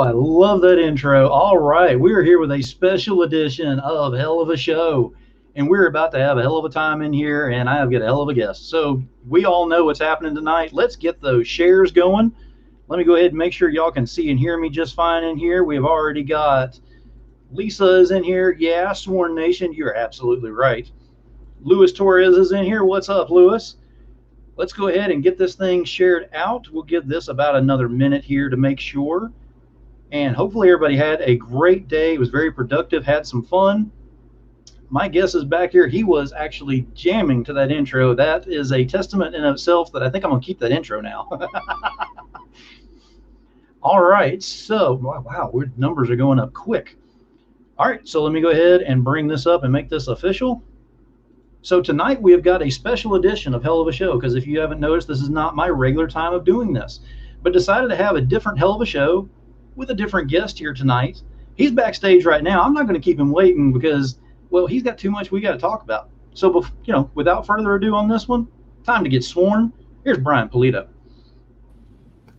I love that intro. All right, we're here with a special edition of Hell of a Show, and we're about to have a hell of a time in here, and I have got a hell of a guest. So we all know what's happening tonight. Let's get those shares going. Let me go ahead and make sure y'all can see and hear me just fine in here. We've already got Lisa is in here. Yeah, Sworn Nation, you're absolutely right. Luis Torres is in here. What's up, Luis? Let's go ahead and get this thing shared out. We'll give this about another minute here to make sure. And hopefully everybody had a great day. It was very productive, had some fun. My guest is back here. He was actually jamming to that intro. That is a testament in itself that I think I'm going to keep that intro now. All right. So, wow, numbers are going up quick. All right. So let me go ahead and bring this up and make this official. So tonight we have got a special edition of Hell of a Show, because if you haven't noticed, this is not my regular time of doing this, but decided to have a different Hell of a Show with a different guest here tonight. He's backstage right now. I'm not going to keep him waiting because, well, he's got too much we got to talk about. So, without further ado on this one, time to get sworn. Here's Brian Pulido.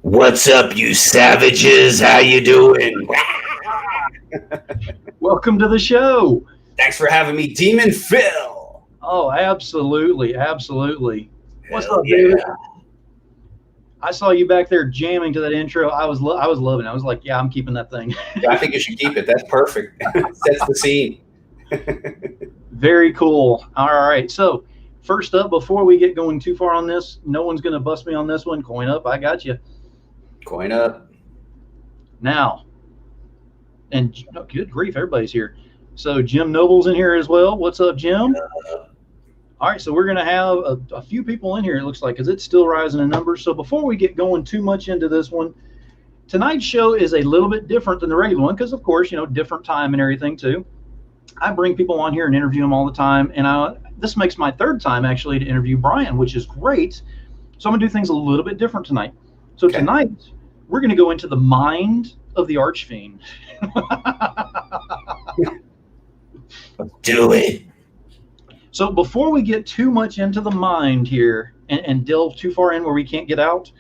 What's up, you savages? How you doing? Welcome to the show. Thanks for having me, Demon Phil. Oh, absolutely, absolutely. What's up, yeah. David? I saw you back there jamming to that intro. I was loving it. I was like, yeah, I'm keeping that thing. I think you should keep it. That's perfect. Sets the scene. Very cool. All right. So first up, before we get going too far on this, no one's going to bust me on this one. Coin up. I got you. Coin up. Now, and good grief, everybody's here. So Jim Noble's in here as well. What's up, Jim? All right, so we're going to have a few people in here, it looks like, because it's still rising in numbers. So before we get going too much into this one, tonight's show is a little bit different than the regular one because, of course, different time and everything, too. I bring people on here and interview them all the time, and this makes my third time, actually, to interview Brian, which is great. So I'm going to do things a little bit different tonight. So tonight, we're going to go into the mind of the Arch Fiend. Do it. So before we get too much into the mind here and delve too far in where we can't get out,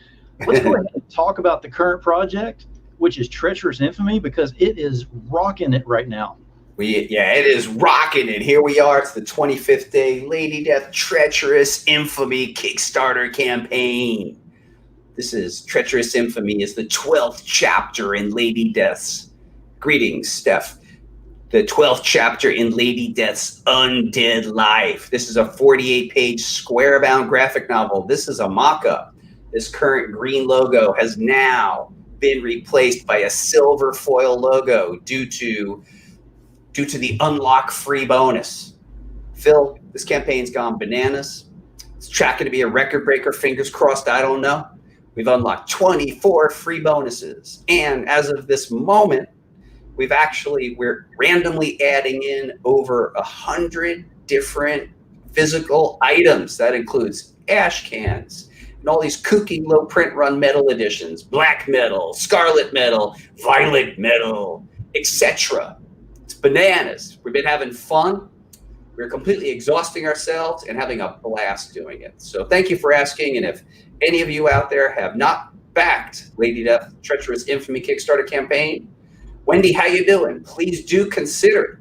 let's go ahead and talk about the current project, which is Treacherous Infamy, because it is rocking it right now. It is rocking it. Here we are. It's the 25th day Lady Death Treacherous Infamy Kickstarter campaign. This is Treacherous Infamy is the 12th chapter in Lady Death's. Greetings, Steph. The 12th chapter in Lady Death's undead life. This is a 48-page square-bound graphic novel. This is a mock-up. This current green logo has now been replaced by a silver foil logo due to the unlock free bonus. Phil, this campaign's gone bananas. It's tracking to be a record breaker. Fingers crossed, I don't know. We've unlocked 24 free bonuses. And as of this moment, we're randomly adding in over 100 different physical items. That includes ash cans and all these kooky low print run metal editions, black metal, scarlet metal, violet metal, etc. It's bananas. We've been having fun. We're completely exhausting ourselves and having a blast doing it. So thank you for asking. And if any of you out there have not backed Lady Death Treacherous Infamy Kickstarter campaign, Wendy, how you doing? Please do consider it.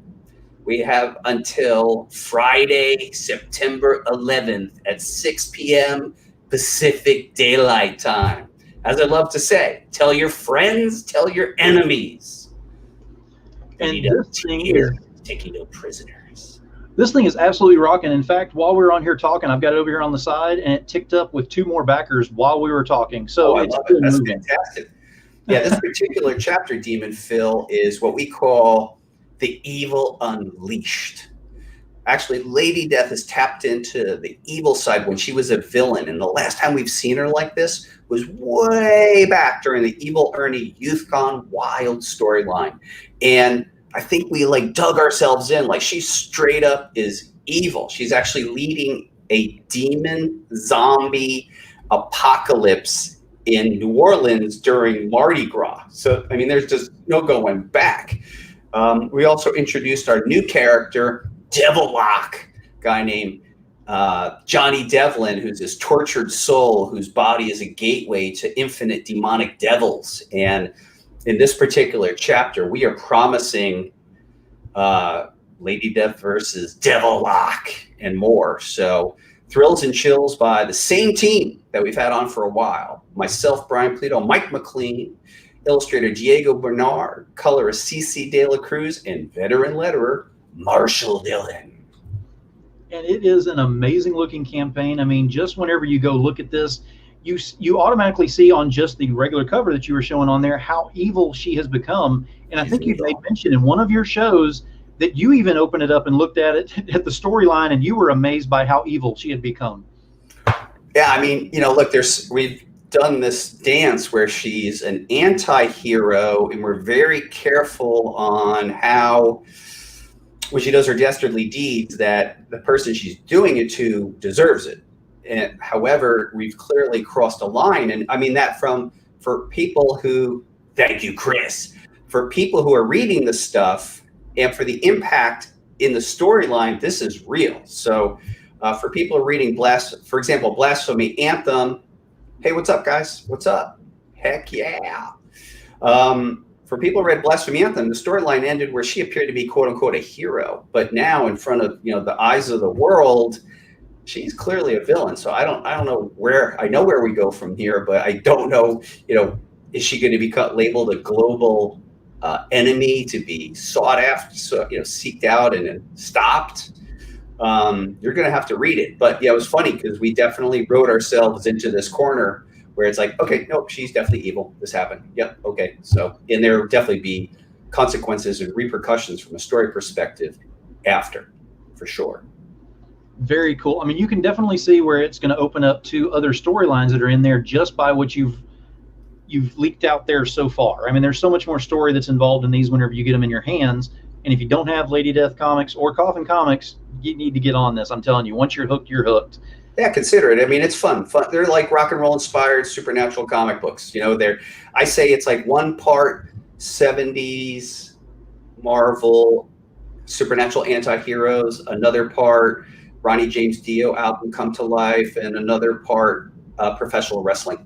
We have until Friday, September 11th at 6 p.m. Pacific Daylight Time. As I love to say, tell your friends, tell your enemies. And this thing is taking no prisoners. This thing is absolutely rocking. In fact, while we were on here talking, I've got it over here on the side, and it ticked up with 2 more backers while we were talking. So I love it. That's fantastic. Yeah, this particular chapter, Demon Phil, is what we call the Evil Unleashed. Actually, Lady Death has tapped into the evil side when she was a villain. And the last time we've seen her like this was way back during the Evil Ernie Youth Gone Wild storyline. And I think we dug ourselves in. She straight up is evil. She's actually leading a demon zombie apocalypse in New Orleans during Mardi Gras. So, there's just no going back. We also introduced our new character, Devilock, guy named Johnny Devlin, who's this tortured soul whose body is a gateway to infinite demonic devils. And in this particular chapter, we are promising Lady Death versus Devilock and more. So thrills and chills by the same team that we've had on for a while. Myself, Brian Pulido, Mike McLean, illustrator Diego Bernard, colorist CC De La Cruz, and veteran letterer Marshall Dillon. And it is an amazing looking campaign. I mean, just whenever you go look at this, you automatically see on just the regular cover that you were showing on there how evil she has become. And I think you made mention in one of your shows that you even opened it up and looked at it at the storyline, and you were amazed by how evil she had become. Yeah, I mean, look, we've done this dance where she's an anti-hero, and we're very careful on how, when she does her dastardly deeds, that the person she's doing it to deserves it. And however, we've clearly crossed a line, and I mean that for people who, thank you, Chris, for people who are reading the stuff. And for the impact in the storyline, this is real. So for people reading for example, Blasphemy Anthem, hey, what's up, guys? What's up? Heck yeah. For people who read Blasphemy Anthem, the storyline ended where she appeared to be, quote unquote, a hero. But now in front of the eyes of the world, she's clearly a villain. So I don't know I know where we go from here, but I don't know, is she going to be labeled a global enemy to be sought after, seeked out and stopped? You're going to have to read it. But yeah, it was funny because we definitely wrote ourselves into this corner where it's like, okay, nope, she's definitely evil. This happened. Yep. Okay. So, and there will definitely be consequences and repercussions from a story perspective after, for sure. Very cool. I mean, you can definitely see where it's going to open up to other storylines that are in there just by what you've leaked out there so far. I mean, there's so much more story that's involved in these whenever you get them in your hands. And if you don't have Lady Death comics or Coffin Comics, you need to get on this. I'm telling you, once you're hooked, you're hooked. Yeah, consider it. I mean, it's fun. They're like rock and roll inspired supernatural comic books. I say it's like one part 70s Marvel supernatural anti-heroes, another part Ronnie James Dio album come to life, and another part professional wrestling.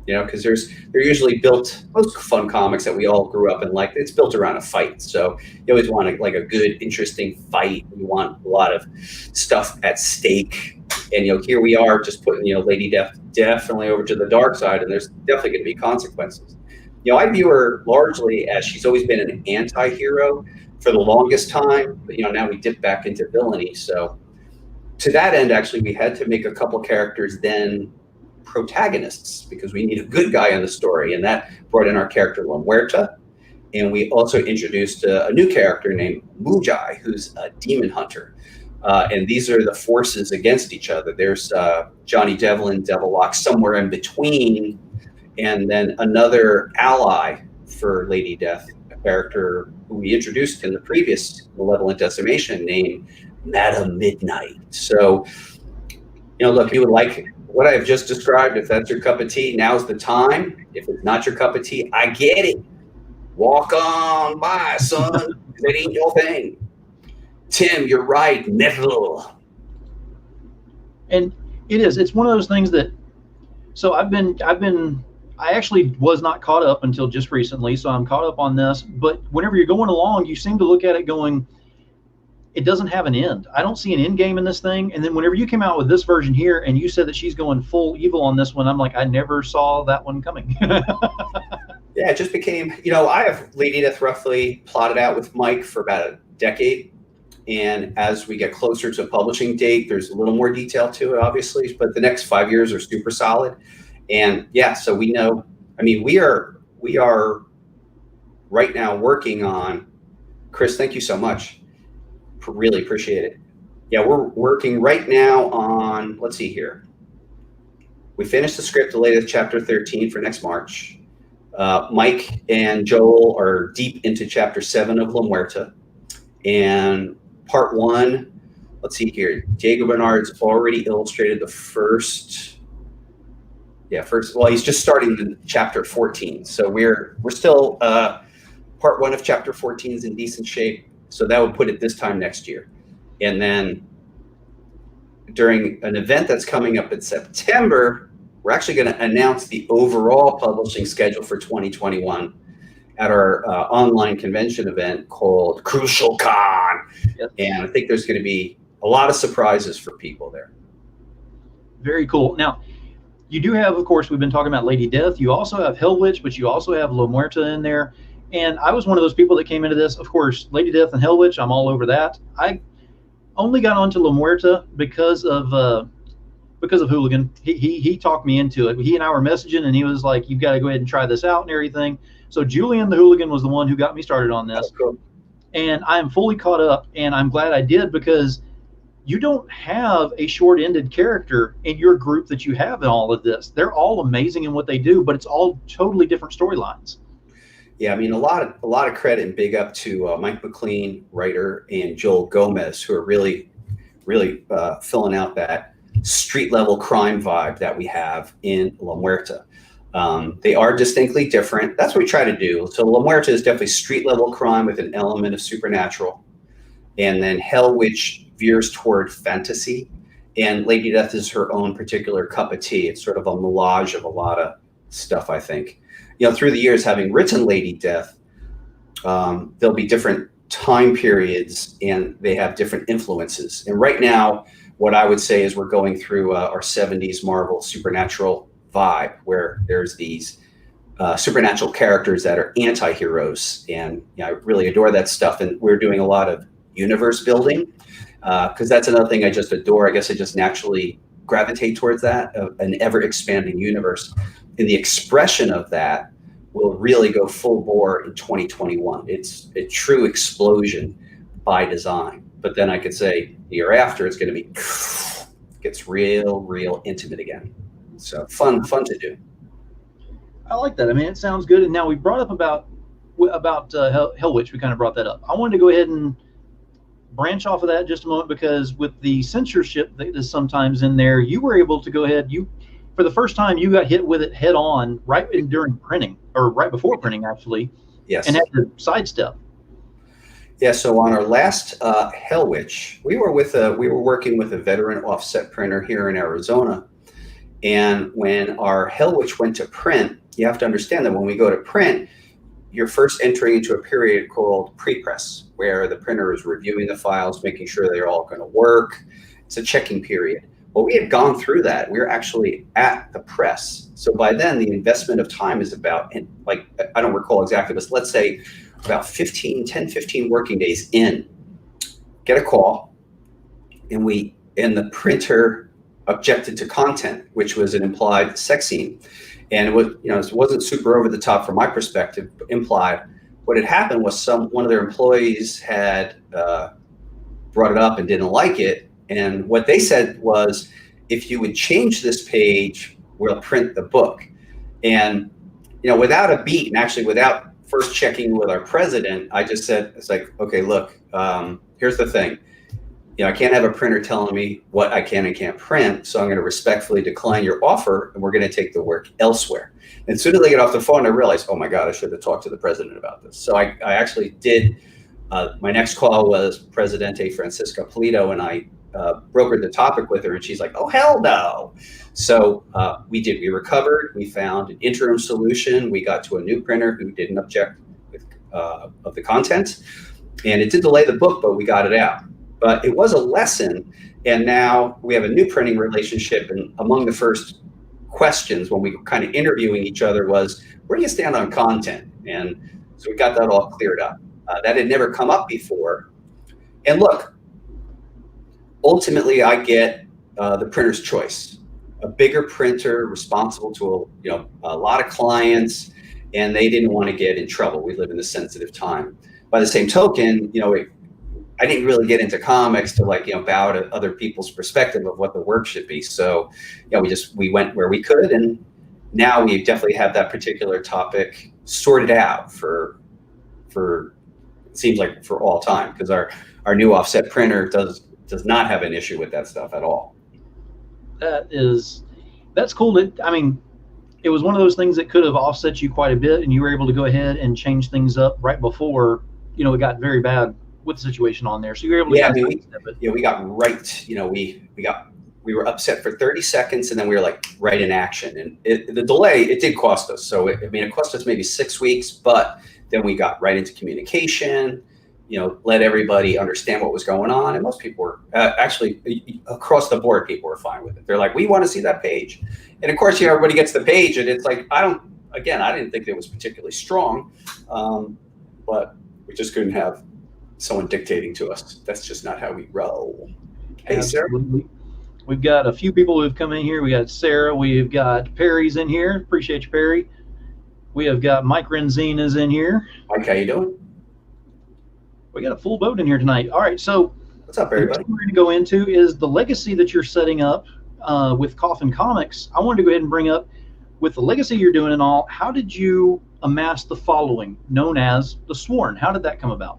Because they're usually built, most fun comics that we all grew up in, like, it's built around a fight. So you always want a good, interesting fight. You want a lot of stuff at stake. And, here we are just putting, Lady Death definitely over to the dark side, and there's definitely going to be consequences. I view her largely as she's always been an anti-hero for the longest time, but, now we dip back into villainy. So to that end, actually, we had to make a couple characters then protagonists because we need a good guy in the story, and that brought in our character La Muerta, and we also introduced a new character named Mujai, who's a demon hunter, and these are the forces against each other. There's Johnny Devlin, Devilock somewhere in between, and then another ally for Lady Death, a character who we introduced in the previous Malevolent Decimation named Madam Midnight. So look, you would like what I've just described. If that's your cup of tea, now's the time. If it's not your cup of tea, I get it. Walk on by, son. It ain't your thing. Tim, you're right. Metal. And it is. It's one of those things that. So I actually was not caught up until just recently. So I'm caught up on this. But whenever you're going along, you seem to look at it going, it doesn't have an end. I don't see an end game in this thing. And then whenever you came out with this version here and you said that she's going full evil on this one, I'm like, I never saw that one coming. Yeah, it just became, I have Lady Death roughly plotted out with Mike for about a decade. And as we get closer to a publishing date, there's a little more detail to it, obviously, but the next 5 years are super solid. And yeah, so we know, I mean, we are right now working on, Chris, thank you so much. Really appreciate it. Yeah, we're working right now on, let's see here. We finished the script, the latest chapter 13 for next March. Mike and Joel are deep into chapter 7 of La Muerta. And part 1, let's see here. Diego Bernard's already illustrated the first, well, he's just starting the chapter 14. So we're still, part 1 of chapter 14 is in decent shape. So that would put it this time next year. And then during an event that's coming up in September, we're actually going to announce the overall publishing schedule for 2021. at our online convention event called Crucial Con. Yes. And I think there's going to be a lot of surprises for people there. Very cool. Now, you do have, of course, we've been talking about Lady Death. You also have Hell Witch, but you also have La Muerta in there. And I was one of those people that came into this. Of course, Lady Death and Hell Witch, I'm all over that. I only got onto La Muerta because of Hooligan. He talked me into it. He and I were messaging, and he was like, "You've got to go ahead and try this out and everything." So Julian the Hooligan was the one who got me started on this. Cool. And I am fully caught up, and I'm glad I did, because you don't have a short-ended character in your group that you have in all of this. They're all amazing in what they do, but it's all totally different storylines. Yeah, I mean, a lot of credit and big up to Mike McLean, writer, and Joel Gomez, who are really filling out that street level crime vibe that we have in La Muerta. They are distinctly different. That's what we try to do. So La Muerta is definitely street level crime with an element of supernatural, and then Hell Witch veers toward fantasy, and Lady Death is her own particular cup of tea. It's sort of a melange of a lot of stuff, I think. Through the years, having written Lady Death, there'll be different time periods, and they have different influences. And right now, what I would say is we're going through our 70s Marvel supernatural vibe, where there's these supernatural characters that are anti-heroes. And I really adore that stuff. And we're doing a lot of universe building, because that's another thing I just adore. I guess I just naturally gravitate towards that, an ever-expanding universe. And the expression of that will really go full bore in 2021. It's a true explosion by design. But then I could say the year after, it's going to be, gets real intimate again. So fun to do. I like that. I mean, it sounds good. And now we brought up about Hell Witch. We kind of brought that up. I wanted to go ahead and branch off of that just a moment, because with the censorship that is sometimes in there, you were able to go ahead. For the first time, you got hit with it head on during printing, or right before printing, actually. Yes. And had to sidestep. Yeah. So on our last Hell Witch, we were working with a veteran offset printer here in Arizona. And when our Hell Witch went to print, you have to understand that when we go to print, you're first entering into a period called pre-press, where the printer is reviewing the files, making sure they're all going to work. It's a checking period. Well, we had gone through that. We were actually at the press. So by then, the investment of time is about, like, I don't recall exactly, but let's say about 15 working days in, get a call, and the printer objected to content, which was an implied sex scene. And it wasn't super over the top from my perspective, but implied. What had happened was one of their employees had brought it up and didn't like it. And what they said was, if you would change this page, we'll print the book. And, without a beat, and actually without first checking with our president, I just said, it's like, okay, look, here's the thing. I can't have a printer telling me what I can and can't print, so I'm going to respectfully decline your offer, and we're going to take the work elsewhere. And as soon as I get off the phone, I realized, oh my God, I should have talked to the president about this. So I actually did. My next call was Presidente Francisca Pulido, and I brokered the topic with her, and she's like, oh, hell no. So we did. We recovered. We found an interim solution. We got to a new printer who didn't object of the content, and it did delay the book, but we got it out. But it was a lesson, and now we have a new printing relationship. And among the first questions when we were kind of interviewing each other was, where do you stand on content? And so we got that all cleared up. That had never come up before. And look, ultimately, I get the printer's choice. A bigger printer responsible to a lot of clients, and they didn't want to get in trouble. We live in a sensitive time. By the same token, I didn't really get into comics to bow to other people's perspective of what the work should be. So, we went where we could, and now we definitely have that particular topic sorted out for it seems like for all time, because our new offset printer does not have an issue with that stuff at all. That's cool. It was one of those things that could have offset you quite a bit, and you were able to go ahead and change things up right before it got very bad with the situation on there. So you were able to we got right. We were upset for 30 seconds, and then we were right in action. And the delay, it did cost us. So it cost us maybe 6 weeks, but Then we got right into communication, let everybody understand what was going on. And most people were actually across the board, people were fine with it. They're like, we want to see that page. And of course, everybody gets the page and it's like, I didn't think it was particularly strong, but we just couldn't have someone dictating to us. That's just not how we roll. Hey, Sarah. We've got a few people who've come in here. We got Sarah. We've got Perry's in here. Appreciate you, Perry. We have got Mike Renzine is in here. Mike, how you doing? We got a full boat in here tonight. All right, so what's up, everybody? What we're going to go into is the legacy that you're setting up with Coffin Comics. I wanted to go ahead and bring up, with the legacy you're doing and all, how did you amass the following known as the Sworn? How did that come about?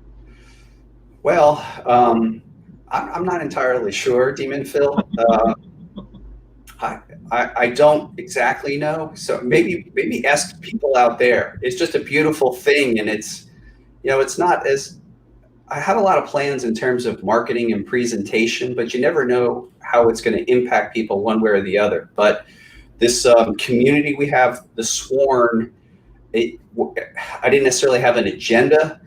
Well, I'm not entirely sure, Demon Phil. I don't exactly know. So maybe ask people out there. It's just a beautiful thing, and it's not as. I have a lot of plans in terms of marketing and presentation, but you never know how it's going to impact people one way or the other. But this community we have, the Sworn, I didn't necessarily have an agenda.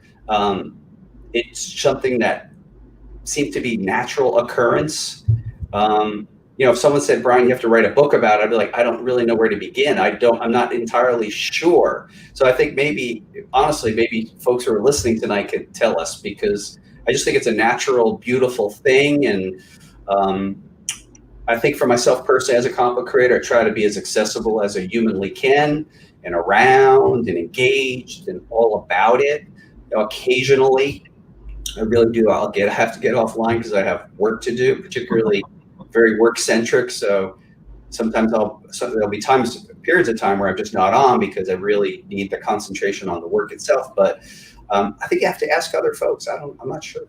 It's something that seemed to be natural occurrence. If someone said, Brian, you have to write a book about it, I'd be like, I don't really know where to begin. I'm not entirely sure. So I think honestly, maybe folks who are listening tonight could tell us, because I just think it's a natural, beautiful thing. And I think for myself personally, as a comic book creator, I try to be as accessible as I humanly can, and around and engaged and all about it. Occasionally, I really do. I have to get offline because I have work to do, particularly very work centric. So sometimes there'll be periods of time where I'm just not on because I really need the concentration on the work itself. But I think you have to ask other folks. I'm not sure.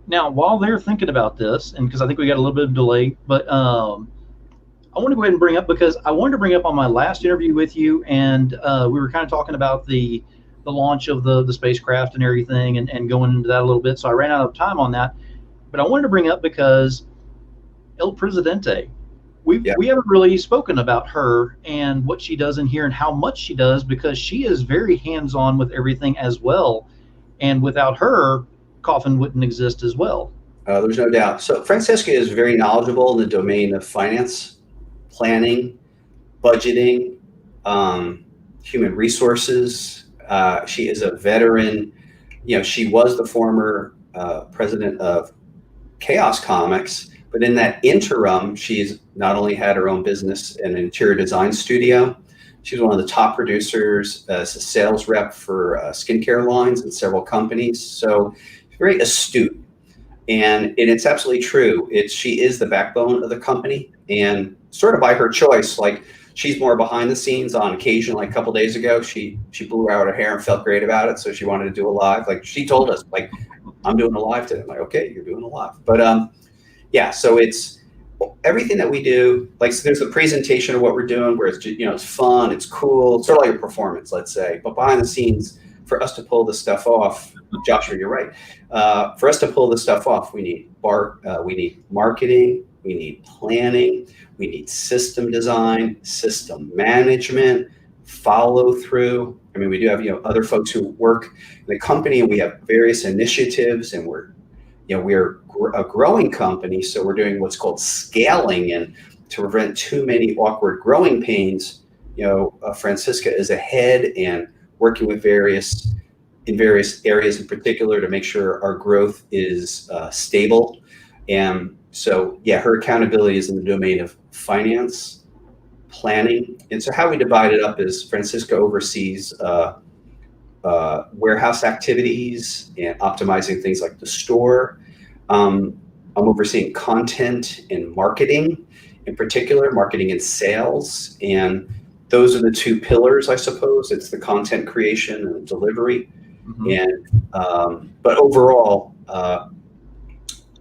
Now, while they're thinking about this, and because I think we got a little bit of delay, but I want to go ahead and bring up, because I wanted to bring up on my last interview with you, and we were kind of talking about the launch of the spacecraft and everything, and going into that a little bit. So I ran out of time on that. But I wanted to bring up, because El Presidente, we haven't really spoken about her and what she does in here and how much she does, because she is very hands-on with everything as well. And without her, Coffin wouldn't exist as well. There's no doubt. So Francisca is very knowledgeable in the domain of finance, planning, budgeting, human resources. She is a veteran. She was the former president of Chaos Comics. But in that interim, she's not only had her own business and an interior design studio, she's one of the top producers as a sales rep for skincare lines and several companies. So she's very astute. And it's absolutely true. She is the backbone of the company, and sort of by her choice. Like, she's more behind the scenes. On occasion, like a couple days ago, she blew out her hair and felt great about it. So she wanted to do a live. Like, she told us, like, I'm doing a live today. I'm like, okay, you're doing a live. But yeah, so it's everything that we do. Like, so there's a presentation of what we're doing where it's, it's fun, it's cool, it's sort of like a performance, let's say. But behind the scenes, for us to pull this stuff off, Joshua, you're right. For us to pull this stuff off, we need marketing, we need planning, we need system design, system management, follow through. I mean, we do have other folks who work in the company, and we have various initiatives, and we're a growing company, so we're doing what's called scaling, and to prevent too many awkward growing pains, Francisca is ahead and working with various areas in particular to make sure our growth is stable. And so, yeah, her accountability is in the domain of finance, planning. And so how we divide it up is Francisca oversees warehouse activities and optimizing things like the store. I'm overseeing content and marketing, in particular, marketing and sales. And those are the two pillars, I suppose. It's the content creation and delivery. Mm-hmm. And but overall,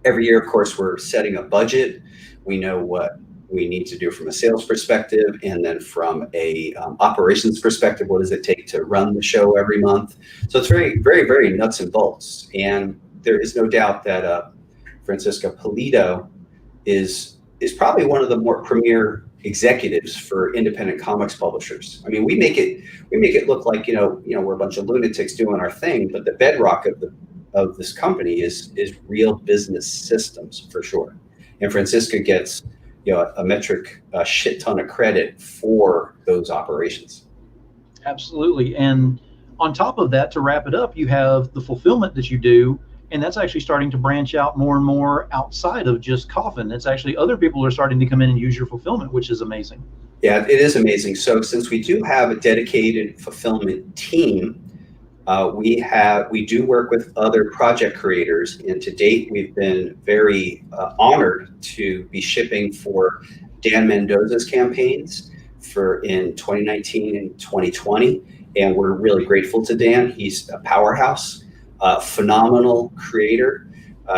every year, of course, we're setting a budget. We know what we need to do from a sales perspective, and then from a operations perspective, what does it take to run the show every month? So it's very, very, very nuts and bolts. And there is no doubt that Francisca Pulido is probably one of the more premier executives for independent comics publishers. I mean, we make it look like we're a bunch of lunatics doing our thing, but the bedrock of this company is real business systems for sure. And Francisca gets a shit ton of credit for those operations. Absolutely. And on top of that, to wrap it up, you have the fulfillment that you do, and that's actually starting to branch out more and more outside of just Coffin. It's actually other people are starting to come in and use your fulfillment, which is amazing. Yeah, it is amazing. So since we do have a dedicated fulfillment team, we do work with other project creators, and to date we've been very honored to be shipping for Dan Mendoza's campaigns in 2019 and 2020, and we're really grateful to Dan. He's a powerhouse, phenomenal creator.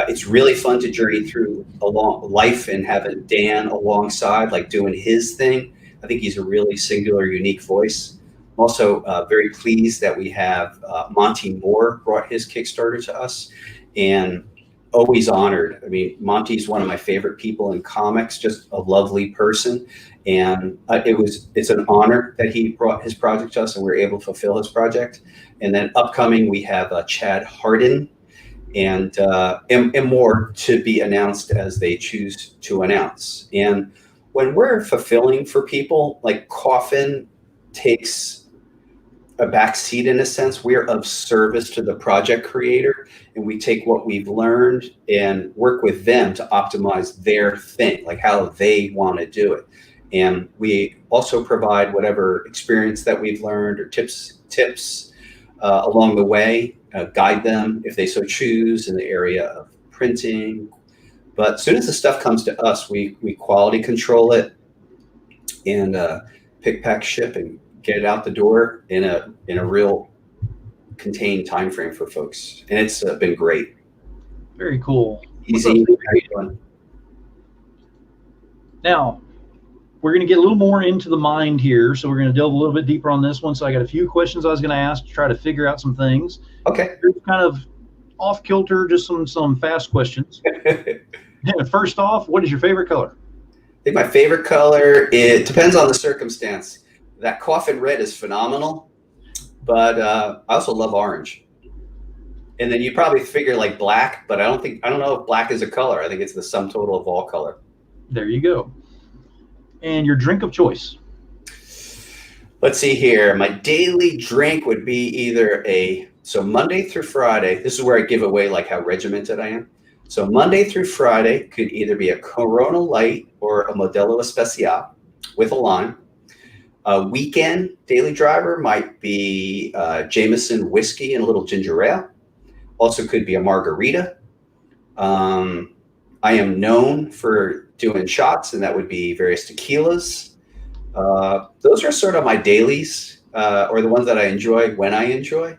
It's really fun to journey through along life and having Dan alongside, like doing his thing. I think he's a really singular, unique voice. Also, very pleased that we have Monty Moore brought his Kickstarter to us, and always honored. I mean, Monty's one of my favorite people in comics, just a lovely person, and it's an honor that he brought his project to us, and we were able to fulfill his project. And then upcoming, we have Chad Hardin, and more to be announced as they choose to announce. And when we're fulfilling for people, like Coffin takes a back seat in a sense. We're of service to the project creator, and we take what we've learned and work with them to optimize their thing, like how they want to do it. And we also provide whatever experience that we've learned or tips along the way, guide them if they so choose in the area of printing. But as soon as the stuff comes to us, we quality control it and pick, pack, ship, and get it out the door in a real contained time frame for folks. And it's been great. Very cool. Easy. How you doing? Now, we're going to get a little more into the mind here, so we're going to delve a little bit deeper on this one. So I got a few questions I was going to ask to try to figure out some things. Okay. Here's kind of off kilter, just some fast questions. First off, what is your favorite color? I think my favorite color, it depends on the circumstance. That Coffin red is phenomenal, but I also love orange. And then you probably figure like black, but I don't know if black is a color. I think it's the sum total of all color. There you go. And your drink of choice? Let's see here. My daily drink would be either so Monday through Friday, this is where I give away like how regimented I am. So Monday through Friday could either be a Corona Light or a Modelo Especial with a lime. A weekend daily driver might be Jameson whiskey and a little ginger ale. Also could be a margarita. I am known for doing shots, and that would be various tequilas. Those are sort of my dailies, or the ones that I enjoy when I enjoy.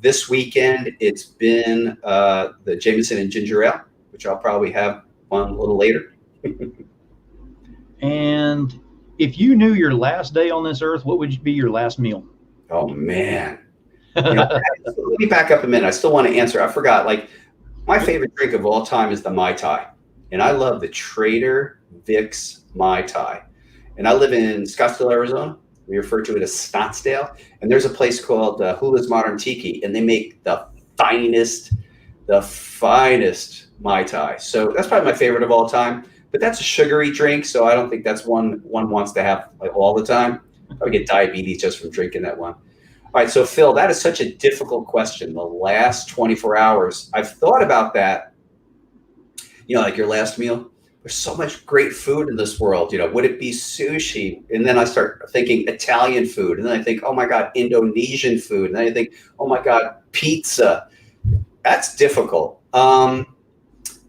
This weekend, it's been the Jameson and ginger ale, which I'll probably have one a little later. And if you knew your last day on this earth, what would be your last meal? Oh, man. Let me back up a minute. I still want to answer. I forgot. Like, my favorite drink of all time is the Mai Tai. And I love the Trader Vic's Mai Tai. And I live in Scottsdale, Arizona. We refer to it as Scottsdale. And there's a place called Hula's Modern Tiki, and they make the finest Mai Tai. So that's probably my favorite of all time. But that's a sugary drink, so I don't think that's one wants to have like all the time. I would get diabetes just from drinking that one. All right, so Phil, that is such a difficult question. The last 24 hours, I've thought about that. Like your last meal. There's so much great food in this world. Would it be sushi? And then I start thinking Italian food, and then I think, oh my God, Indonesian food, and then I think, oh my God, pizza. That's difficult.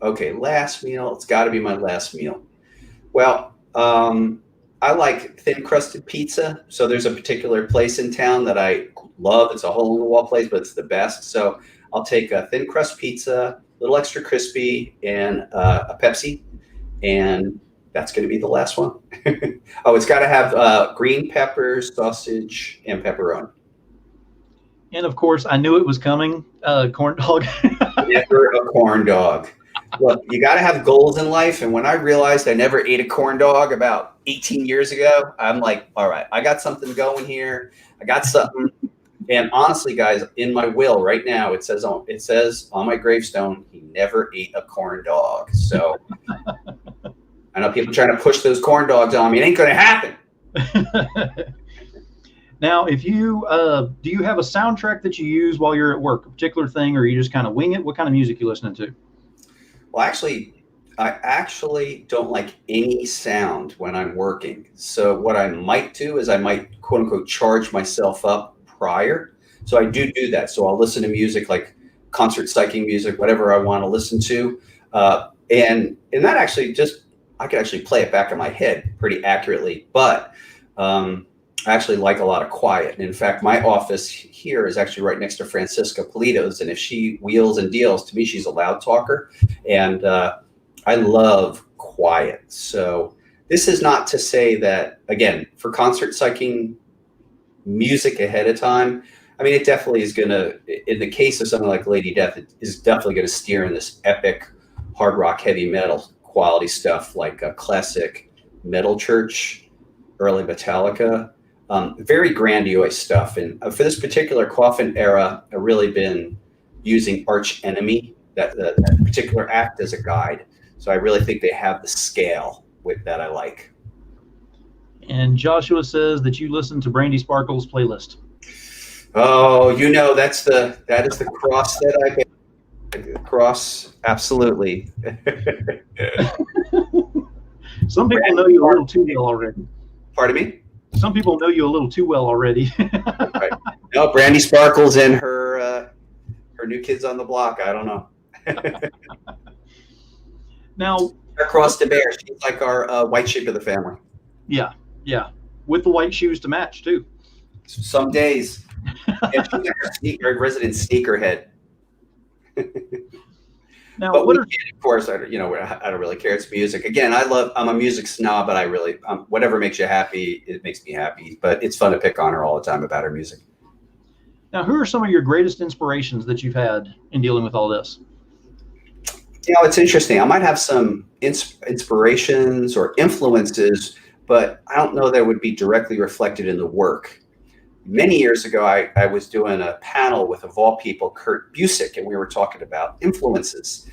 Okay, last meal. It's got to be my last meal. Well, I like thin crusted pizza. So there's a particular place in town that I love. It's a hole in the wall place, but it's the best. So I'll take a thin crust pizza, a little extra crispy, and a Pepsi. And that's going to be the last one. Oh, it's got to have green peppers, sausage, and pepperoni. And of course, I knew it was coming. Corn dog. Never a corn dog. Look, you got to have goals in life. And when I realized I never ate a corn dog about 18 years ago, I'm like, all right, I got something going here. I got something. And honestly, guys, in my will right now, it says on my gravestone, he never ate a corn dog. So I know people trying to push those corn dogs on me. It ain't going to happen. Now, if you do you have a soundtrack that you use while you're at work, a particular thing, or you just kind of wing it? What kind of music you listening to? Well, I actually don't like any sound when I'm working. So what I might do is I might quote unquote charge myself up prior. So I do that. So I'll listen to music like concert psyching music, whatever I want to listen to. And that actually I could actually play it back in my head pretty accurately. But I actually like a lot of quiet. And in fact, my office here is actually right next to Francisca Pulido's. And if she wheels and deals, to me, she's a loud talker. And I love quiet. So this is not to say that, again, for concert psyching music ahead of time, I mean, it definitely is going to, in the case of something like Lady Death, it is definitely going to steer in this epic hard rock, heavy metal quality stuff like classic Metal Church, early Metallica. Very grandiose stuff. And for this particular Coffin era, I've really been using Arch Enemy, that particular act, as a guide. So I really think they have the scale with that I like. And Joshua says that you listen to Brandy Sparkle's playlist. Oh, that is the cross that I bear. Cross, absolutely. Some people know you a little too well already. Pardon me? Some people know you a little too well already. Right. No, Brandy Sparkle's in her New Kids on the Block. I don't know. Now, Cross to bear. She's like our white sheep of the family. Yeah, with the white shoes to match too. Some days. Yeah, she's like our resident sneakerhead. Now, but of course, I don't really care. It's music. Again, I'm a music snob, but I really, whatever makes you happy, it makes me happy. But it's fun to pick on her all the time about her music. Now, who are some of your greatest inspirations that you've had in dealing with all this? It's interesting. I might have some inspirations or influences, but I don't know that would be directly reflected in the work. Many years ago, I was doing a panel with, of all people, Kurt Busiek, and we were talking about influences.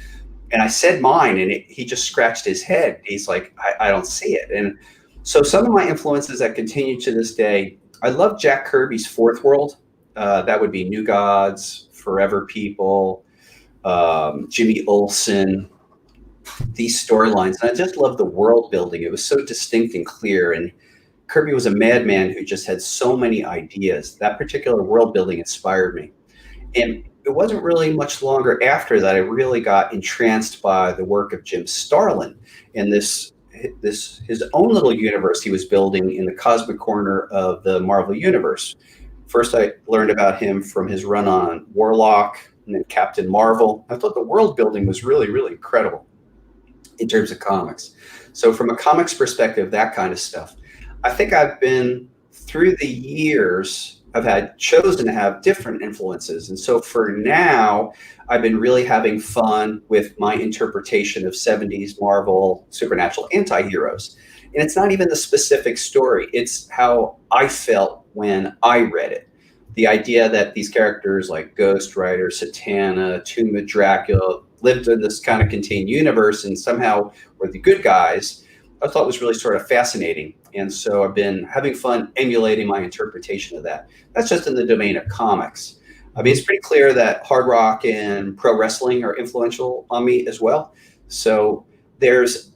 And I said mine, and he just scratched his head. He's like, I don't see it. And so some of my influences that continue to this day, I love Jack Kirby's Fourth World. That would be New Gods, Forever People, Jimmy Olsen, these storylines. And I just love the world building. It was so distinct and clear. And Kirby was a madman who just had so many ideas. That particular world building inspired me. And it wasn't really much longer after that I really got entranced by the work of Jim Starlin and his own little universe he was building in the cosmic corner of the Marvel Universe. First, I learned about him from his run on Warlock and then Captain Marvel. I thought the world building was really, really incredible in terms of comics. So from a comics perspective, that kind of stuff. I think I've been, through the years, I've had chosen to have different influences. And so for now, I've been really having fun with my interpretation of 70s Marvel supernatural anti-heroes. And it's not even the specific story. It's how I felt when I read it. The idea that these characters like Ghost Rider, Satana, Tomb of Dracula lived in this kind of contained universe and somehow were the good guys, I thought was really sort of fascinating. And so I've been having fun emulating my interpretation of that. That's just in the domain of comics. I mean, it's pretty clear that hard rock and pro wrestling are influential on me as well. So there's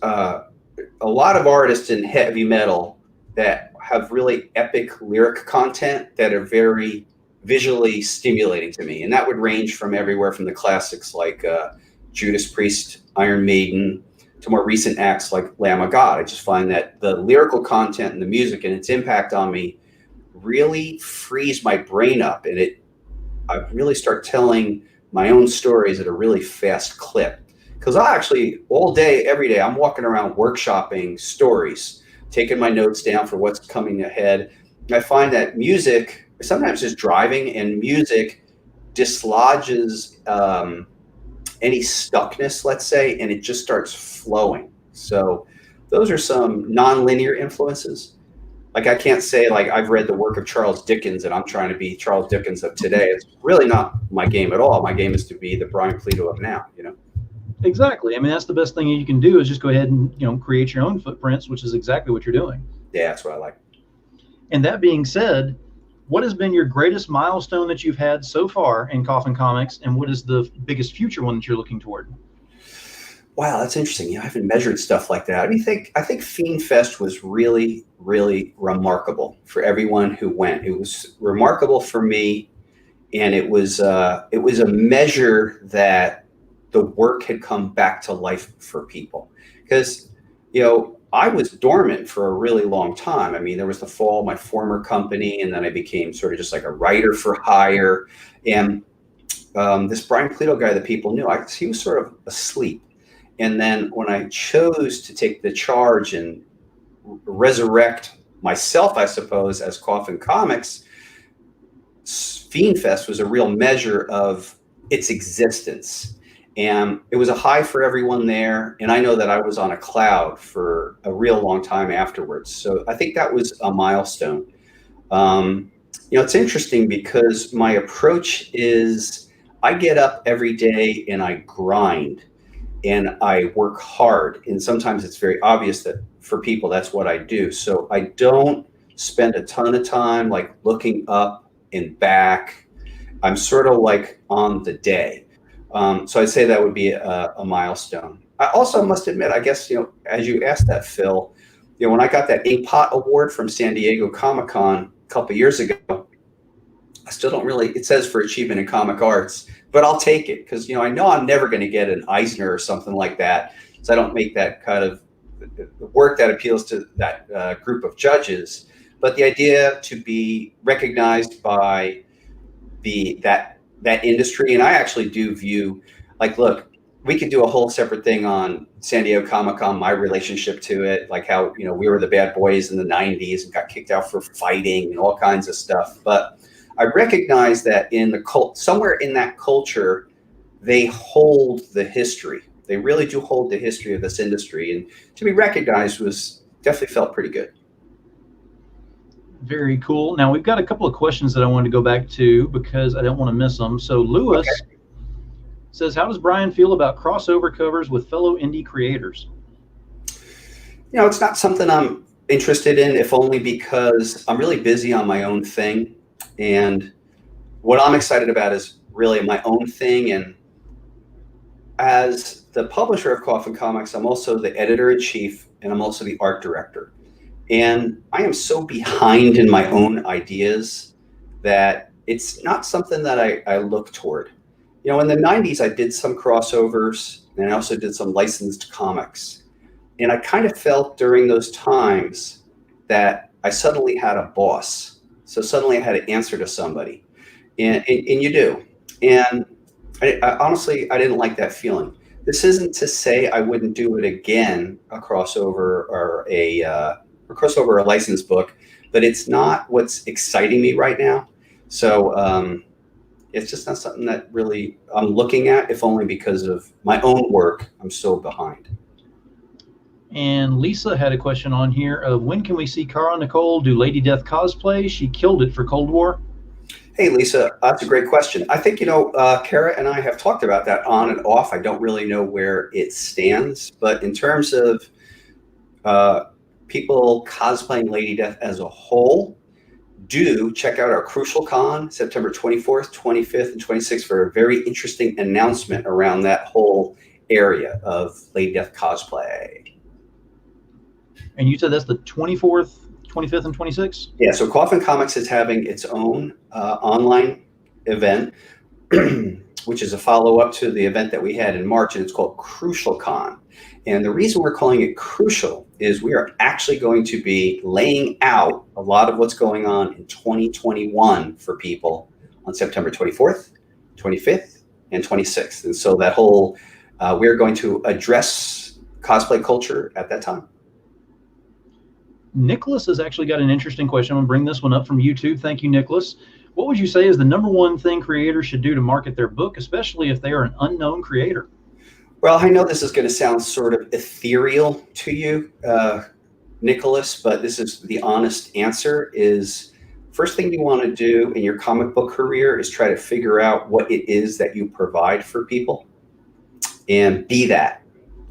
a lot of artists in heavy metal that have really epic lyric content that are very visually stimulating to me. And that would range from everywhere from the classics like Judas Priest, Iron Maiden, to more recent acts like Lamb of God. I just find that the lyrical content and the music and its impact on me really frees my brain up. And I really start telling my own stories at a really fast clip. Because I actually, all day, every day, I'm walking around workshopping stories, taking my notes down for what's coming ahead. And I find that music, sometimes just driving and music dislodges any stuckness, let's say, and it just starts flowing. So those are some non-linear influences. Like I can't say like I've read the work of Charles Dickens and I'm trying to be Charles Dickens of today. It's really not my game at all. My game is to be the Brian Pulido of now, you know? Exactly. I mean, that's the best thing you can do is just go ahead and, you know, create your own footprints, which is exactly what you're doing. Yeah, that's what I like. And that being said, what has been your greatest milestone that you've had so far in Coffin Comics, and what is the biggest future one that you're looking toward? Wow, that's interesting. You know, I haven't measured stuff like that. I think Fiend Fest was really, really remarkable for everyone who went. It was remarkable for me, and it was a measure that the work had come back to life for people. Because, you know, I was dormant for a really long time. I mean, there was the fall of my former company, and then I became sort of just like a writer for hire. And this Brian Pulido guy that people knew, he was sort of asleep. And then when I chose to take the charge and resurrect myself, I suppose, as Coffin Comics, Fiend Fest was a real measure of its existence. And it was a high for everyone there. And I know that I was on a cloud for a real long time afterwards. So I think that was a milestone. You know, it's interesting because my approach is I get up every day and I grind and I work hard. And sometimes it's very obvious that for people, that's what I do. So I don't spend a ton of time like looking up and back. I'm sort of like on the day. So I'd say that would be a milestone. I also must admit, I guess, you know, as you asked that, Phil, you know, when I got that Inkpot Award from San Diego Comic-Con a couple of years ago, I still don't really, it says for achievement in comic arts, but I'll take it because, you know I'm never going to get an Eisner or something like that. So I don't make that kind of work that appeals to that group of judges. But the idea to be recognized by that industry, and I actually do view, like, look, we could do a whole separate thing on San Diego Comic-Con, my relationship to it, like how, you know, we were the bad boys in the 90s and got kicked out for fighting and all kinds of stuff. But I recognize that in the somewhere in that culture, they hold the history. They really do hold the history of this industry. And to be recognized definitely felt pretty good. Very cool. Now, we've got a couple of questions that I wanted to go back to because I don't want to miss them. So Lewis says, how does Brian feel about crossover covers with fellow indie creators? You know, it's not something I'm interested in, if only because I'm really busy on my own thing. And what I'm excited about is really my own thing. And as the publisher of Coffin Comics, I'm also the editor-in-chief and I'm also the art director. And I am so behind in my own ideas that it's not something that I look toward. You know, in the 90s, I did some crossovers and I also did some licensed comics. And I kind of felt during those times that I suddenly had a boss. So suddenly I had to answer to somebody. And you do. And I honestly, I didn't like that feeling. This isn't to say I wouldn't do it again, a crossover or a licensed book, but it's not what's exciting me right now. So it's just not something that really I'm looking at, if only because of my own work. I'm so behind. And Lisa had a question on here of when can we see Cara Nicole do Lady Death cosplay? She killed it for Cold War. Hey, Lisa, that's a great question. I think, you know, Cara and I have talked about that on and off. I don't really know where it stands, but in terms of people cosplaying Lady Death as a whole, do check out our Crucial Con, September 24th, 25th, and 26th for a very interesting announcement around that whole area of Lady Death cosplay. And you said that's the 24th, 25th, and 26th? Yeah, so Coffin Comics is having its own online event, which is a follow-up to the event that we had in March, and it's called Crucial Con. And the reason we're calling it crucial is we are actually going to be laying out a lot of what's going on in 2021 for people on September 24th, 25th, and 26th. And so that whole, we're going to address cosplay culture at that time. Nicholas has actually got an interesting question. I'm going to bring this one up from YouTube. Thank you, Nicholas. What would you say is the #1 thing creators should do to market their book, especially if they are an unknown creator? Well, I know this is going to sound sort of ethereal to you, Nicholas, but this is the honest answer is first thing you want to do in your comic book career is try to figure out what it is that you provide for people and be that.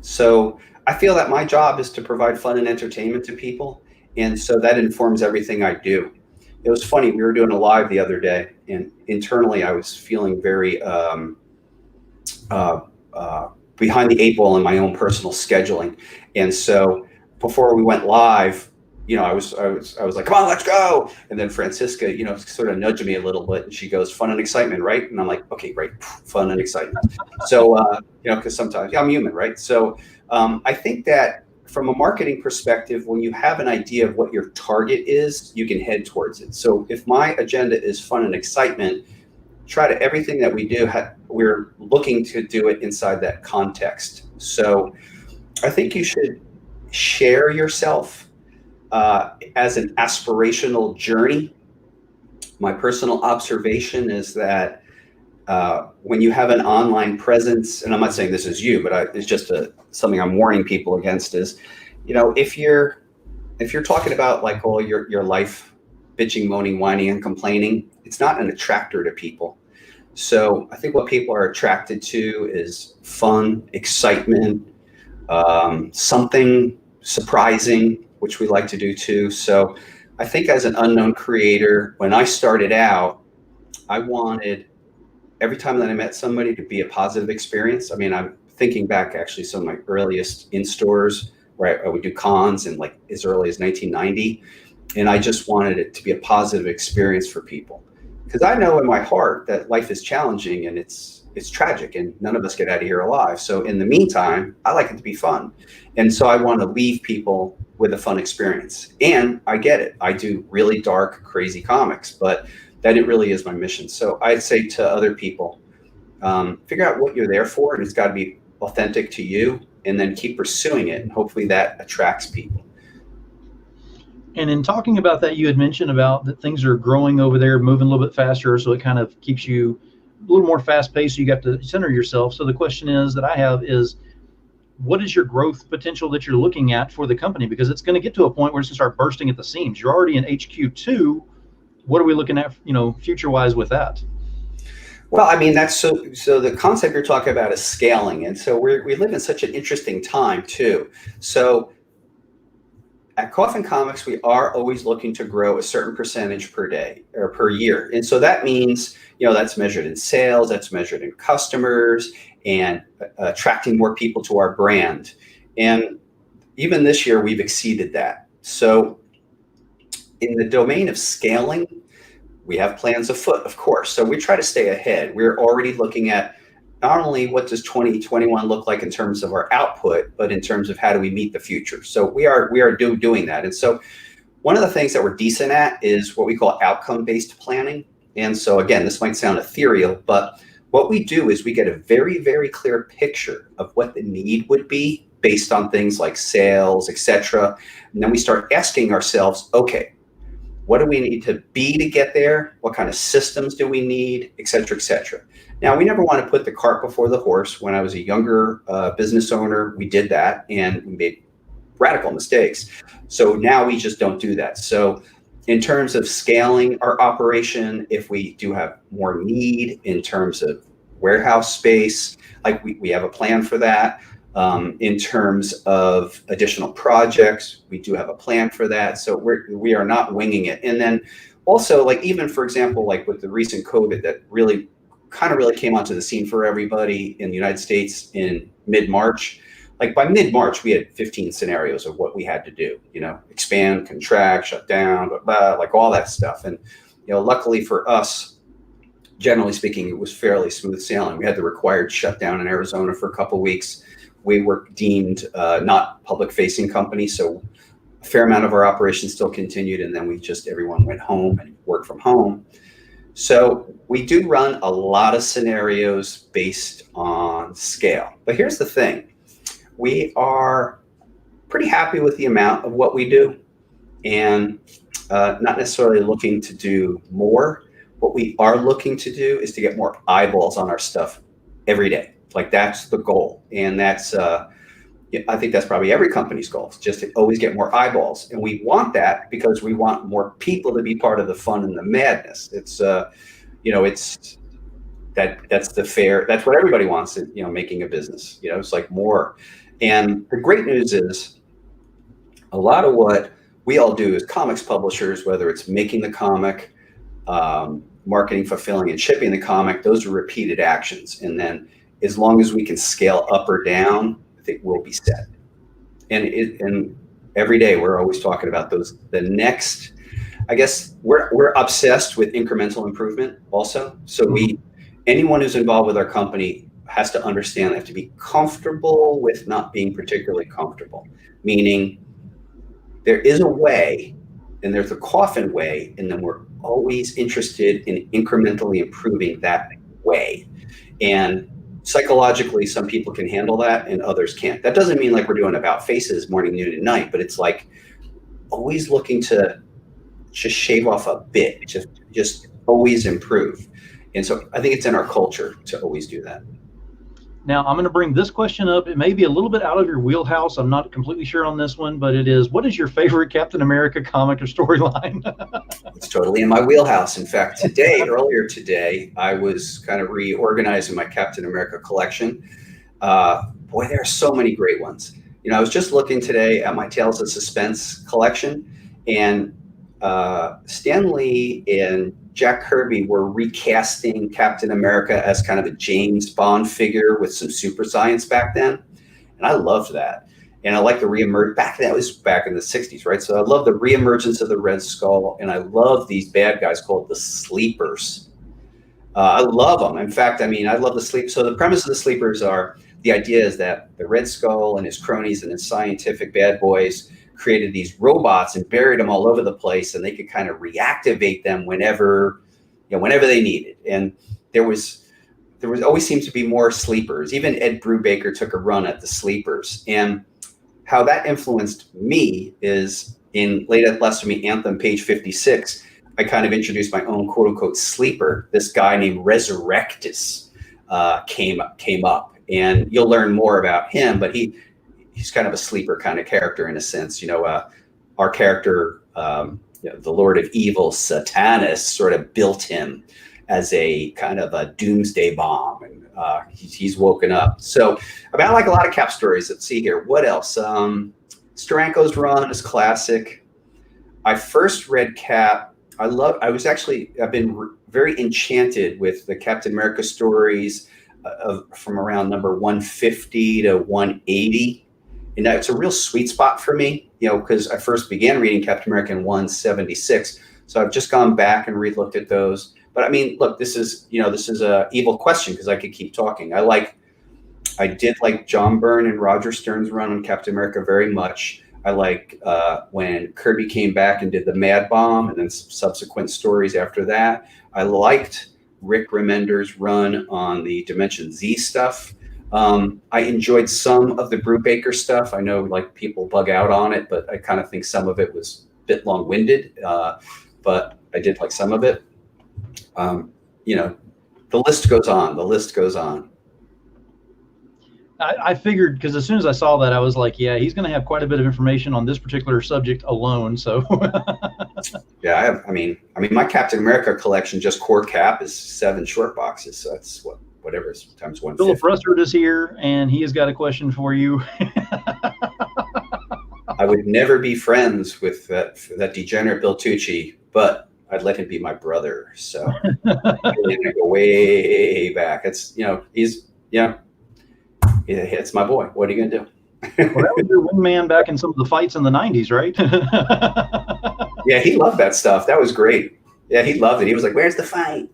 So I feel that my job is to provide fun and entertainment to people. And so that informs everything I do. It was funny. We were doing a live the other day, and internally I was feeling very behind the eight ball in my own personal scheduling. And so before we went live, I was like, come on, let's go. And then Francisca, sort of nudged me a little bit, and she goes, fun and excitement, right? And I'm like, okay, right, fun and excitement. So, because sometimes I'm human, right? So I think that from a marketing perspective, when you have an idea of what your target is, you can head towards it. So if my agenda is fun and excitement, everything that we do, we're looking to do it inside that context. So I think you should share yourself as an aspirational journey. My personal observation is that when you have an online presence, and I'm not saying this is you, but it's just something I'm warning people against is, if you're talking about like all your life, bitching, moaning, whining, and complaining, it's not an attractor to people. So I think what people are attracted to is fun, excitement, something surprising, which we like to do too. So I think as an unknown creator, when I started out, I wanted every time that I met somebody to be a positive experience. I mean, I'm thinking back actually some of my earliest in-stores where I would do cons in like as early as 1990. And I just wanted it to be a positive experience for people. Because I know in my heart that life is challenging and it's tragic and none of us get out of here alive. So in the meantime, I like it to be fun. And so I want to leave people with a fun experience. And I get it. I do really dark, crazy comics, but that it really is my mission. So I'd say to other people, figure out what you're there for, and it's got to be authentic to you, and then keep pursuing it. And hopefully that attracts people. And in talking about that, you had mentioned about that things are growing over there, moving a little bit faster, so it kind of keeps you a little more fast-paced. So you got to center yourself. So the question is that I have is, what is your growth potential that you're looking at for the company? Because it's going to get to a point where it's going to start bursting at the seams. You're already in HQ2. What are we looking at, future-wise with that? Well, I mean, that's so the concept you're talking about is scaling. And so we live in such an interesting time too. So at Coffin Comics, we are always looking to grow a certain percentage per day or per year. And so that means, that's measured in sales, that's measured in customers, and attracting more people to our brand. And even this year, we've exceeded that. So in the domain of scaling, we have plans afoot, of course. So we try to stay ahead. We're already looking at not only what does 2021 look like in terms of our output, but in terms of how do we meet the future. So we are doing that. And so one of the things that we're decent at is what we call outcome-based planning. And so again, this might sound ethereal, but what we do is we get a very, very clear picture of what the need would be based on things like sales, et cetera. And then we start asking ourselves, okay, what do we need to be to get there? What kind of systems do we need, et cetera, et cetera. Now, we never want to put the cart before the horse. When I was a younger business owner, we did that and we made radical mistakes. So now we just don't do that. So in terms of scaling our operation, if we do have more need in terms of warehouse space, like we have a plan for that. In terms of additional projects, we do have a plan for that. So we are not winging it. And then also, like even for example, like with the recent COVID that really came onto the scene for everybody in the United States in mid-March. Like by mid-March, we had 15 scenarios of what we had to do, expand, contract, shut down, blah, blah, like all that stuff. And, luckily for us, generally speaking, it was fairly smooth sailing. We had the required shutdown in Arizona for a couple of weeks. We were deemed not public-facing company, so a fair amount of our operations still continued, and then everyone went home and worked from home. So we do run a lot of scenarios based on scale. But here's the thing. We are pretty happy with the amount of what we do and not necessarily looking to do more. What we are looking to do is to get more eyeballs on our stuff every day. Like that's the goal, and that's I think that's probably every company's goal, just to always get more eyeballs. And we want that because we want more people to be part of the fun and the madness. It's, it's that's what everybody wants, making a business, it's like more. And the great news is a lot of what we all do as comics publishers, whether it's making the comic, marketing, fulfilling, and shipping the comic, those are repeated actions. And then as long as we can scale up or down, I think we'll be set. And every day we're always talking about the next, I guess we're obsessed with incremental improvement also. So anyone who's involved with our company has to understand they have to be comfortable with not being particularly comfortable, meaning there is a way and there's a coffin way, and then we're always interested in incrementally improving that way. And psychologically, some people can handle that and others can't. That doesn't mean like we're doing about faces morning, noon, and night, but it's like always looking to just shave off a bit, just always improve. And so I think it's in our culture to always do that. Now, I'm going to bring this question up. It may be a little bit out of your wheelhouse. I'm not completely sure on this one, but it is, what is your favorite Captain America comic or storyline? It's totally in my wheelhouse. In fact, earlier today, I was kind of reorganizing my Captain America collection. Boy, there are so many great ones. I was just looking today at my Tales of Suspense collection, and Stan Lee and Jack Kirby were recasting Captain America as kind of a James Bond figure with some super science back then. And I loved that. And I like the reemerge that was back in the 60s, right? So I love the reemergence of the Red Skull. And I love these bad guys called the Sleepers. I love them. In fact, I love the sleep. So the premise of the Sleepers the idea is that the Red Skull and his cronies and his scientific bad boys created these robots and buried them all over the place, and they could kind of reactivate them whenever they needed. And there was always seems to be more Sleepers. Even Ed Brubaker took a run at the Sleepers. And how that influenced me is in Late Blasphemy Anthem, page 56, I kind of introduced my own quote unquote sleeper. This guy named Resurrectus came up, and you'll learn more about him, but he's kind of a sleeper kind of character in a sense. Our character, the Lord of Evil, Satanus, sort of built him as a kind of a doomsday bomb, and he's woken up. So about like a lot of Cap stories. Let's see here. What else? Steranko's run is classic. I first read Cap. I've been very enchanted with the Captain America stories from around number 150 to 180. And it's a real sweet spot for me, because I first began reading Captain America in 176. So I've just gone back and re-looked at those. But look, this is a evil question because I could keep talking. I did like John Byrne and Roger Stern's run on Captain America very much. I like when Kirby came back and did the Mad Bomb and then subsequent stories after that. I liked Rick Remender's run on the Dimension Z stuff. I enjoyed some of the Brubaker stuff. I know like people bug out on it, but I kind of think some of it was a bit long-winded, but I did like some of it. The list goes on. I figured, because as soon as I saw that, I was like, yeah, he's going to have quite a bit of information on this particular subject alone. So yeah, my Captain America collection, just core Cap, is 7 short boxes. So that's whatever is times 150. Philip Rustard is here, and he has got a question for you. I would never be friends with that degenerate Bill Tucci, but I'd let him be my brother. So I'm gonna go way back. It's it's my boy. What are you gonna do? Well, that was your wingman back in some of the fights in the 90s, right? Yeah, he loved that stuff. That was great. Yeah, he loved it. He was like, "Where's the fight?"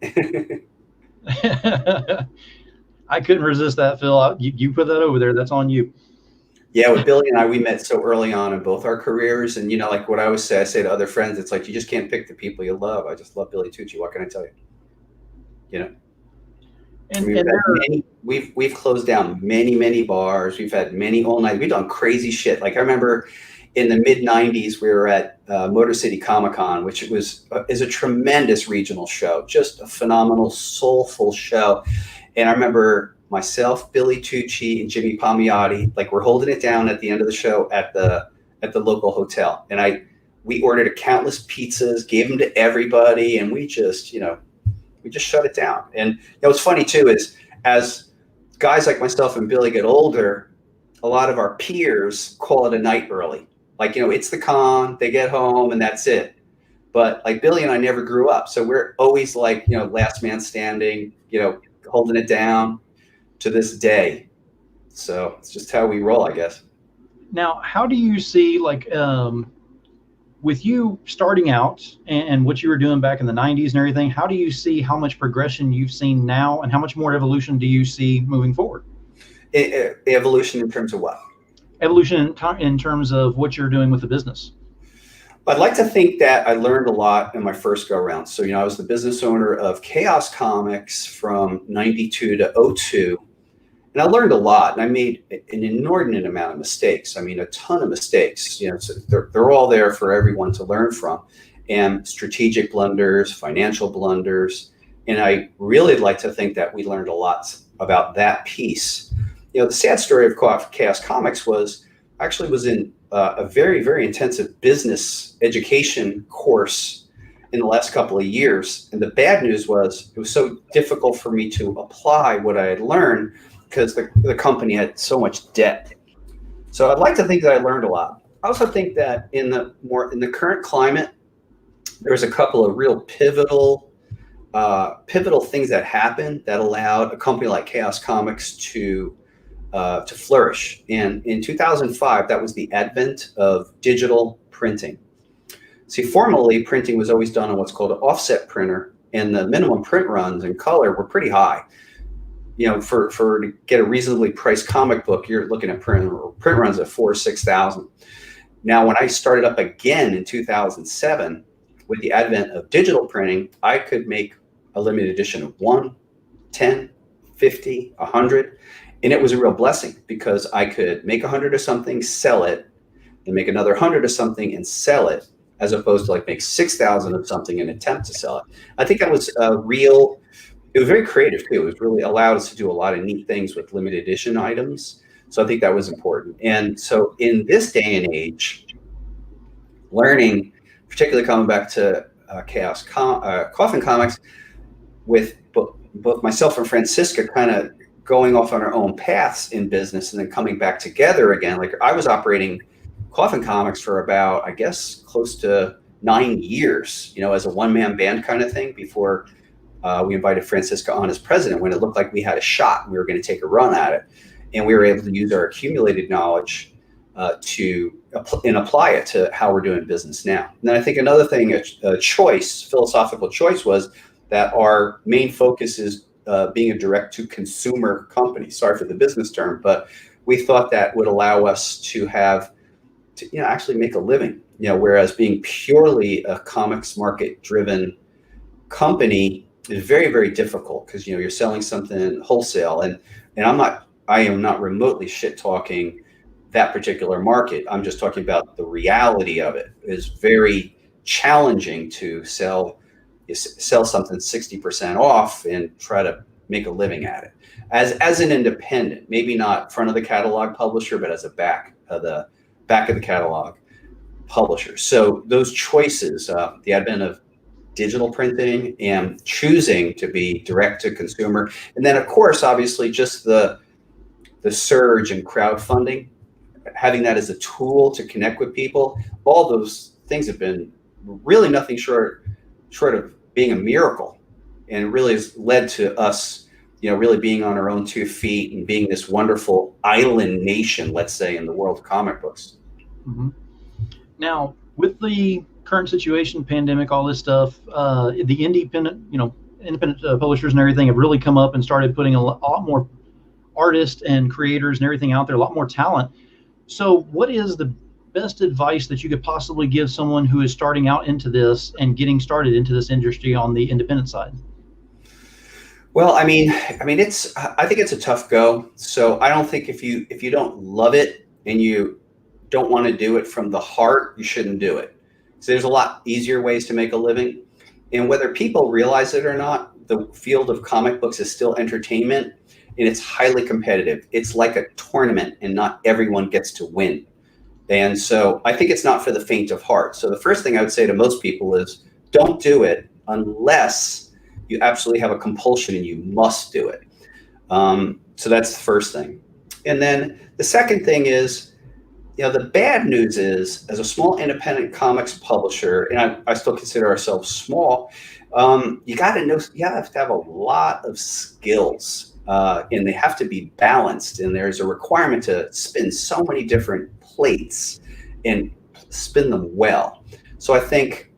I couldn't resist that, Phil. You put that over there. That's on you. Yeah, with Billy and I, we met so early on in both our careers. And, like what I always say, I say to other friends, it's like, you just can't pick the people you love. I just love Billy Tucci. What can I tell you? And we've closed down many bars. We've had many all night. We've done crazy shit. Like I remember in the mid 90s, we were at Motor City Comic-Con, which is a tremendous regional show, just a phenomenal, soulful show. And I remember myself, Billy Tucci, and Jimmy Palmiotti, like we're holding it down at the end of the show at the local hotel. And we ordered countless pizzas, gave them to everybody, and we just shut it down. And what's funny too is as guys like myself and Billy get older, a lot of our peers call it a night early. Like, it's the con, they get home and that's it. But like Billy and I never grew up. So we're always like, last man standing, holding it down to this day. So it's just how we roll, I guess. Now, how do you see, like, with you starting out and what you were doing back in the 90s and everything, how do you see how much progression you've seen now and how much more evolution do you see moving forward? Evolution in terms of what? Evolution in terms of what you're doing with the business. I'd like to think that I learned a lot in my first go around. So, I was the business owner of Chaos Comics from 92 to 02. And I learned a lot, and I made an inordinate amount of mistakes. I mean, a ton of mistakes. So they're all there for everyone to learn from, and strategic blunders, financial blunders. And I really like to think that we learned a lot about that piece. The sad story of Chaos Comics was I actually was in a very, very intensive business education course in the last couple of years. And the bad news was it was so difficult for me to apply what I had learned because the company had so much debt. So I'd like to think that I learned a lot. I also think that in the current climate, there's a couple of real pivotal things that happened that allowed a company like Chaos Comics to flourish. And in 2005, that was the advent of digital printing. See, formerly printing was always done on what's called an offset printer, and the minimum print runs in color were pretty high. For to get a reasonably priced comic book, you're looking at print runs of 4,000 or 6,000. Now, when I started up again in 2007 with the advent of digital printing, I could make a limited edition of 1, 10, 50, 100. And it was a real blessing because I could make 100 of something, sell it, and make another 100 of something and sell it, as opposed to like make 6,000 of something and attempt to sell it. I think that was it was very creative too. It was really allowed us to do a lot of neat things with limited edition items. So I think that was important. And so in this day and age, learning, particularly coming back to Coffin Comics, with both myself and Francisca kind of going off on our own paths in business and then coming back together again. Like I was operating Coffin Comics for about, I guess, close to 9 years, as a one-man band kind of thing before we invited Francisca on as president when it looked like we had a shot. We were going to take a run at it. And we were able to use our accumulated knowledge to apply it to how we're doing business now. And then I think another thing, a philosophical choice was that our main focus is being a direct-to-consumer company. Sorry for the business term, but we thought that would allow us to actually make a living. Whereas being purely a comics market-driven company is very, very difficult because you're selling something wholesale, and I am not remotely shit talking that particular market. I'm just talking about the reality of it. It is very challenging to sell something 60% off and try to make a living at it as an independent, maybe not front of the catalog publisher, but as a back of the catalog publisher. So those choices, the advent of digital printing and choosing to be direct to consumer, and then of course, obviously, just the surge in crowdfunding, having that as a tool to connect with people, all those things have been really nothing short of being a miracle, and it really has led to us, really being on our own 2 feet and being this wonderful island nation, let's say, in the world of comic books. Mm-hmm. Now, with the current situation, pandemic, all this stuff, the independent publishers and everything have really come up and started putting a lot more artists and creators and everything out there, a lot more talent. So what is the best advice that you could possibly give someone who is starting out into this and getting started into this industry on the independent side? Well, I think it's a tough go. So I don't think if you don't love it and you don't want to do it from the heart, you shouldn't do it. So there's a lot easier ways to make a living. And whether people realize it or not, the field of comic books is still entertainment, and it's highly competitive. It's like a tournament, and not everyone gets to win. And so I think it's not for the faint of heart. So the first thing I would say to most people is don't do it unless you absolutely have a compulsion and you must do it. So that's the first thing. And then the second thing is, the bad news is, as a small independent comics publisher, and I still consider ourselves small, you got to know, you have to have a lot of skills, and they have to be balanced. And there's a requirement to spin so many different plates and spin them well. So I think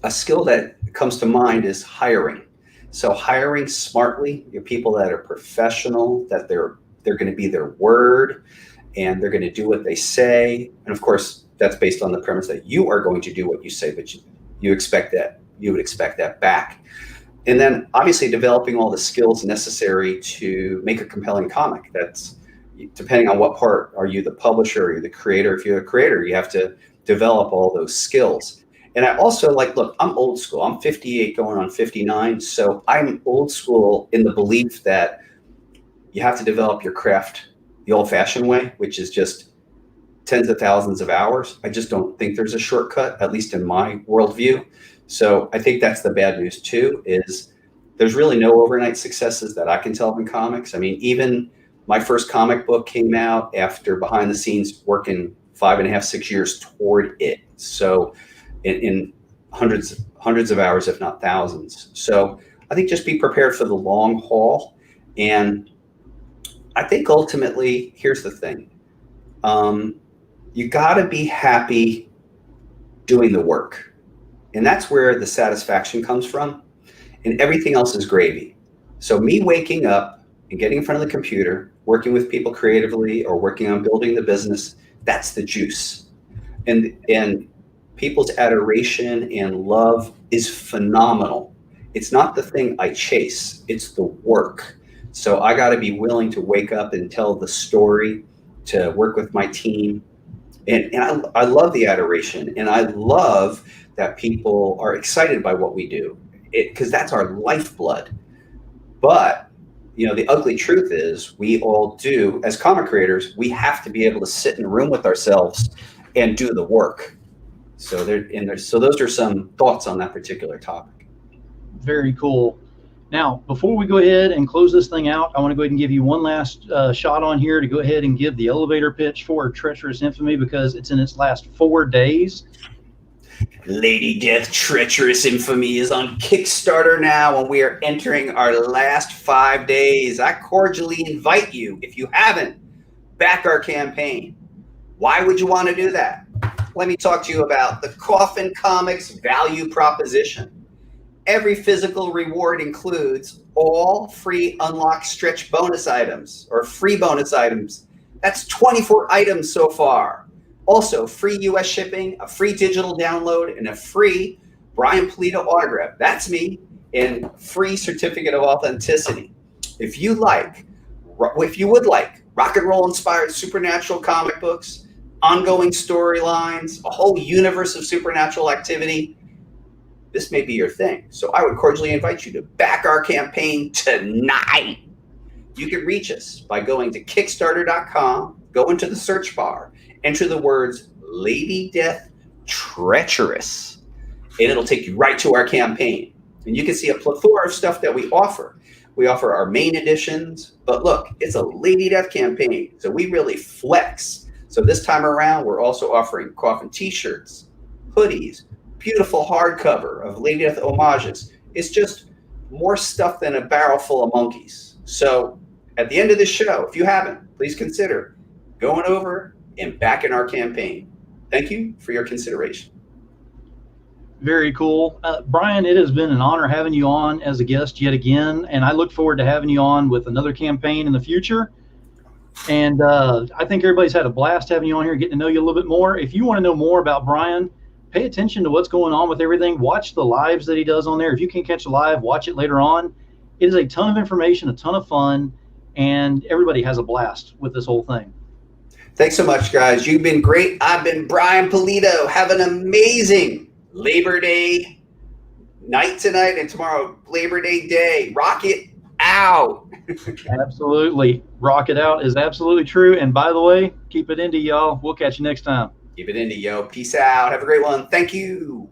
a skill that comes to mind is hiring. So hiring smartly, your people that are professional, that they're going to be their word, and they're going to do what they say. And of course, that's based on the premise that you are going to do what you say, but you expect that, you would expect that back. And then obviously developing all the skills necessary to make a compelling comic. That's depending on what part. Are you the publisher? Are you the creator? If you're a creator, you have to develop all those skills. And I also look, I'm old school. I'm 58 going on 59. So I'm old school in the belief that you have to develop your craft the old-fashioned way, which is just tens of thousands of hours. I just don't think there's a shortcut, at least in my worldview. So I think that's the bad news too, is there's really no overnight successes that I can tell in comics. I mean, even my first comic book came out after behind the scenes working 5.5, 6 years toward it. So in hundreds of hours, if not thousands. So I think just be prepared for the long haul. And I think ultimately, here's the thing. You got to be happy doing the work. And that's where the satisfaction comes from. And everything else is gravy. So me waking up and getting in front of the computer, working with people creatively or working on building the business, that's the juice. And people's adoration and love is phenomenal. It's not the thing I chase, it's the work. So I got to be willing to wake up and tell the story, to work with my team. And I love the adoration, and I love that people are excited by what we do, because that's our lifeblood. But, the ugly truth is we all do, as comic creators, we have to be able to sit in a room with ourselves and do the work. So those are some thoughts on that particular topic. Very cool. Now, before we go ahead and close this thing out, I want to go ahead and give you one last shot on here to go ahead and give the elevator pitch for Treacherous Infamy, because it's in its last 4 days. Lady Death Treacherous Infamy is on Kickstarter now, and we are entering our last 5 days. I cordially invite you, if you haven't, back our campaign. Why would you want to do that? Let me talk to you about the Coffin Comics value proposition. Every physical reward includes all free unlock stretch bonus items, or free bonus items. That's 24 items so far. Also, free US shipping, a free digital download, and a free Brian Pulido autograph. That's me. And free certificate of authenticity. If you would like rock and roll inspired supernatural comic books, ongoing storylines, a whole universe of supernatural activity, this may be your thing. So I would cordially invite you to back our campaign tonight. You can reach us by going to Kickstarter.com, go into the search bar, enter the words Lady Death Treacherous, and it'll take you right to our campaign. And you can see a plethora of stuff that we offer. We offer our main editions, but look, it's a Lady Death campaign, so we really flex. So this time around, we're also offering Coffin t-shirts, hoodies, beautiful hardcover of Lady Death homages. It's just more stuff than a barrel full of monkeys. So at the end of this show, if you haven't, please consider going over and backing our campaign. Thank you for your consideration. Very cool. Brian, it has been an honor having you on as a guest yet again, and I look forward to having you on with another campaign in the future. And I think everybody's had a blast having you on here, getting to know you a little bit more. If you want to know more about Brian, pay attention to what's going on with everything. Watch the lives that he does on there. If you can't catch a live, watch it later on. It is a ton of information, a ton of fun, and everybody has a blast with this whole thing. Thanks so much, guys. You've been great. I've been Brian Pulido. Have an amazing Labor Day night tonight, and tomorrow Labor Day. Rock it out. Absolutely. Rock it out is absolutely true. And by the way, keep it indie, y'all. We'll catch you next time. Keep it indie, yo. Peace out. Have a great one. Thank you.